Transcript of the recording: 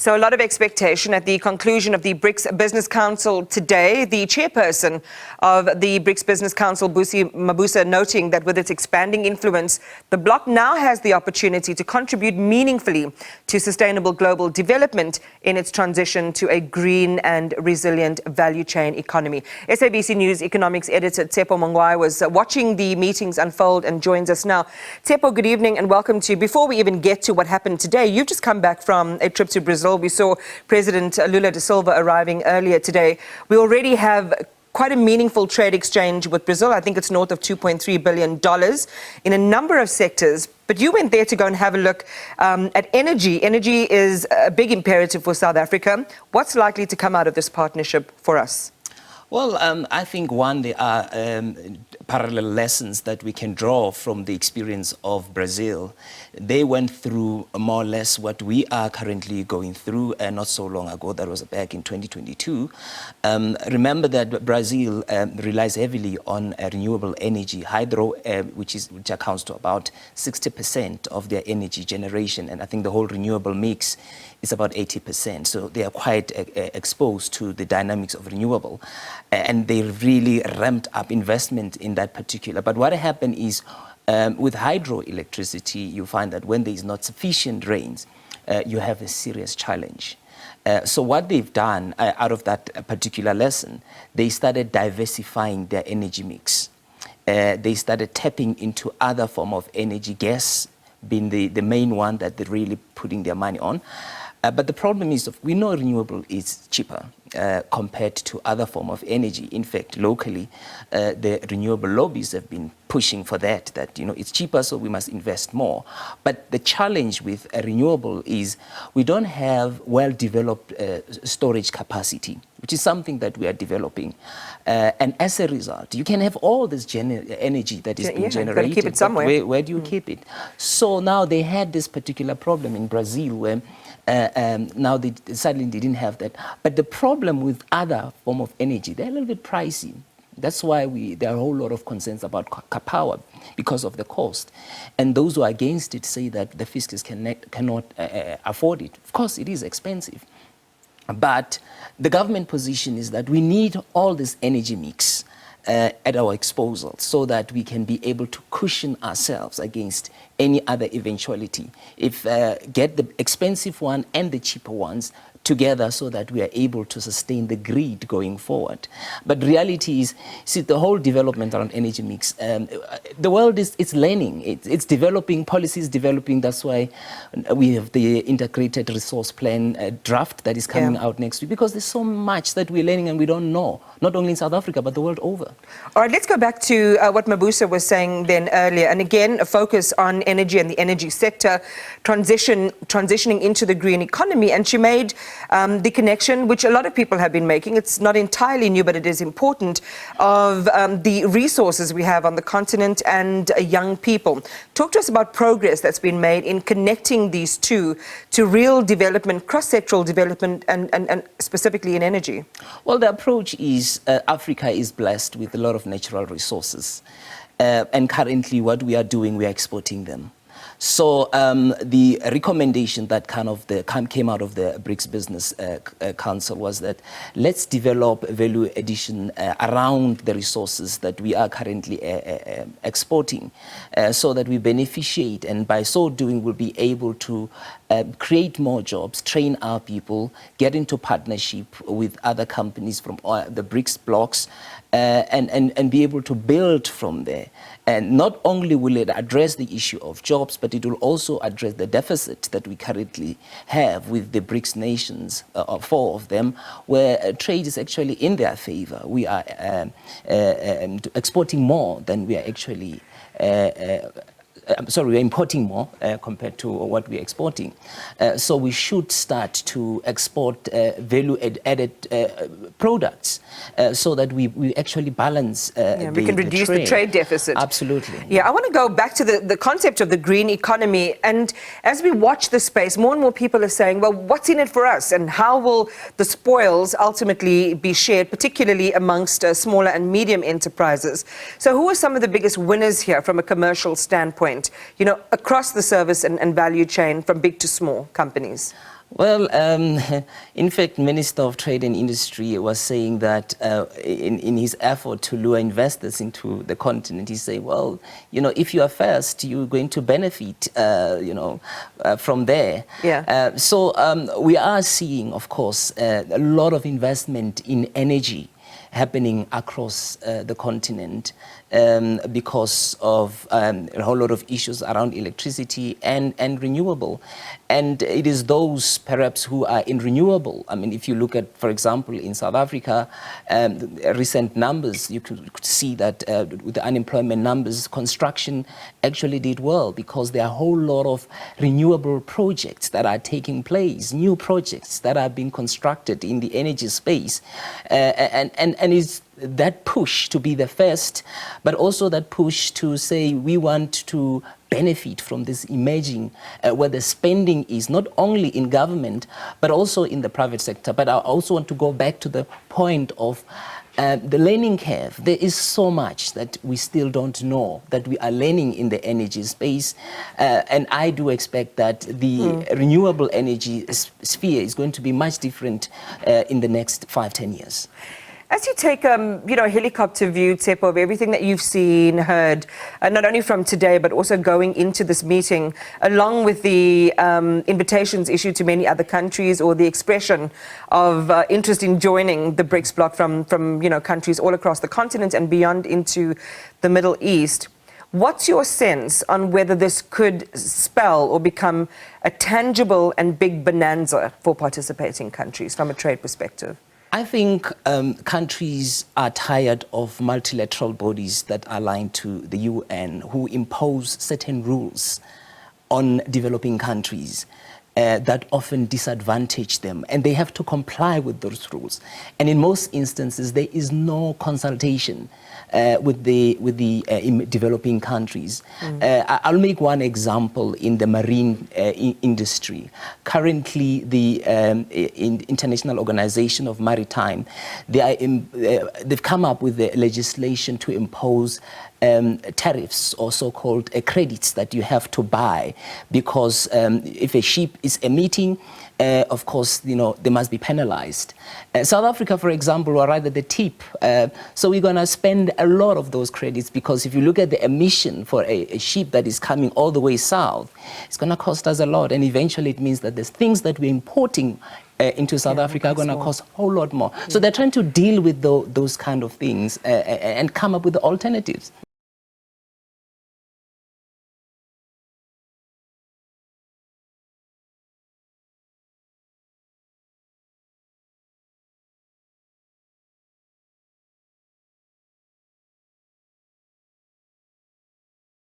So a lot of expectation at the conclusion of the BRICS Business Council today. The chairperson of the BRICS Business Council, Busi, Mabiua, noting that with its expanding influence, the bloc now has the opportunity to contribute meaningfully to sustainable global development in its transition to a green and resilient value chain economy. SABC News economics editor Tshepo Mongoai was watching the meetings unfold and joins us now. Tshepo, good evening and welcome to you. Before we even get to what happened today, you've just come back from a trip to Brazil. We saw President Lula da Silva arriving earlier today. We already have quite a meaningful trade exchange with Brazil. I think it's north of $2.3 billion in a number of sectors. But you went there to go and have a look at energy. Energy is a big imperative for South Africa. What's likely to come out of this partnership for us? Well, I think, one, there are parallel lessons that we can draw from the experience of Brazil. They went through more or less what we are currently going through not so long ago. That was back in 2022. Remember that Brazil relies heavily on renewable energy, hydro, which accounts to about 60% of their energy generation. And I think the whole renewable mix is about 80%. So they are quite exposed to the dynamics of renewable. And they really ramped up investment in that particular. But what happened is with hydroelectricity, you find that when there is not sufficient rains, you have a serious challenge. So what they've done out of that particular lesson, they started diversifying their energy mix. They started tapping into other form of energy, gas being the main one that they're really putting their money on. But the problem is, we know renewable is cheaper compared to other form of energy. In fact, locally, the renewable lobbies have been pushing for that, it's cheaper, so we must invest more. But the challenge with a renewable is we don't have well-developed storage capacity, which is something that we are developing. And as a result, you can have all this energy that is being generated. Keep it somewhere. Where do you keep it? So now they had this particular problem in Brazil where now they suddenly didn't have that. But the problem with other form of energy, they're a little bit pricey. That's why there are a whole lot of concerns about power because of the cost. And those who are against it say that the fiscus cannot afford it. Of course, it is expensive. But the government position is that we need all this energy mix at our disposal so that we can be able to cushion ourselves against any other eventuality. If get the expensive one and the cheaper ones together so that we are able to sustain the grid going forward. But reality is, see, the whole development around energy mix, the world it's learning, it's developing, policies developing. That's why we have the integrated resource plan draft that is coming out next week, because there's so much that we're learning and we don't know, not only in South Africa, but the world over. All right, let's go back to what Mabiua was saying then earlier. And again, a focus on energy and the energy sector, transitioning into the green economy. And she made the connection, which a lot of people have been making, it's not entirely new, but it is important, of the resources we have on the continent and young people. Talk to us about progress that's been made in connecting these two to real development, cross-sectoral development, and specifically in energy. Well, the approach is Africa is blessed with a lot of natural resources. And currently what we are doing, we are exporting them. So the recommendation that came out of the BRICS Business Council was that let's develop value addition around the resources that we are currently exporting so that we beneficiate, and by so doing we'll be able to create more jobs, train our people, get into partnership with other companies from the BRICS blocks, and be able to build from there. And not only will it address the issue of jobs, but it will also address the deficit that we currently have with the BRICS nations, 4 of them, where trade is actually in their favor. We are exporting more than we are actually we're importing more compared to what we're exporting. So we should start to export value-added products so that we actually balance we can reduce the trade deficit. Absolutely. Yeah, I want to go back to the concept of the green economy. And as we watch the space, more and more people are saying, well, what's in it for us? And how will the spoils ultimately be shared, particularly amongst smaller and medium enterprises? So who are some of the biggest winners here from a commercial standpoint, across the service and value chain from big to small companies? Well, in fact, Minister of Trade and Industry was saying that in his effort to lure investors into the continent, he said, well, you know, if you are first, you're going to benefit, from there. Yeah. So we are seeing, of course, a lot of investment in energy happening across the continent because of a whole lot of issues around electricity and renewable. And it is those perhaps who are in renewable. I mean, if you look at, for example, in South Africa, recent numbers, you could see that with the unemployment numbers, construction actually did well because there are a whole lot of renewable projects that are taking place, new projects that are being constructed in the energy space. And it's that push to be the first, but also that push to say we want to benefit from this emerging, where the spending is not only in government, but also in the private sector. But I also want to go back to the point of the learning curve. There is so much that we still don't know that we are learning in the energy space. And I do expect that the renewable energy sphere is going to be much different in the next 5-10 years. As you take, a helicopter view, Tshepo, of everything that you've seen, heard, not only from today, but also going into this meeting, along with the invitations issued to many other countries or the expression of interest in joining the BRICS bloc from countries all across the continent and beyond into the Middle East. What's your sense on whether this could spell or become a tangible and big bonanza for participating countries from a trade perspective? I think countries are tired of multilateral bodies that are aligned to the UN, who impose certain rules on developing countries that often disadvantage them, and they have to comply with those rules. And in most instances, there is no consultation with the developing countries. I'll make one example in the marine industry. Currently, the International Organization of Maritime, they've come up with the legislation to impose tariffs or so-called credits that you have to buy because if a ship is emitting, of course, they must be penalized. South Africa, for example, were right at the tip. So we're going to spend a lot of those credits because if you look at the emission for a ship that is coming all the way south, it's going to cost us a lot. And eventually it means that the things that we're importing into South Africa are going to cost a whole lot more. So they're trying to deal with those kind of things and come up with the alternatives.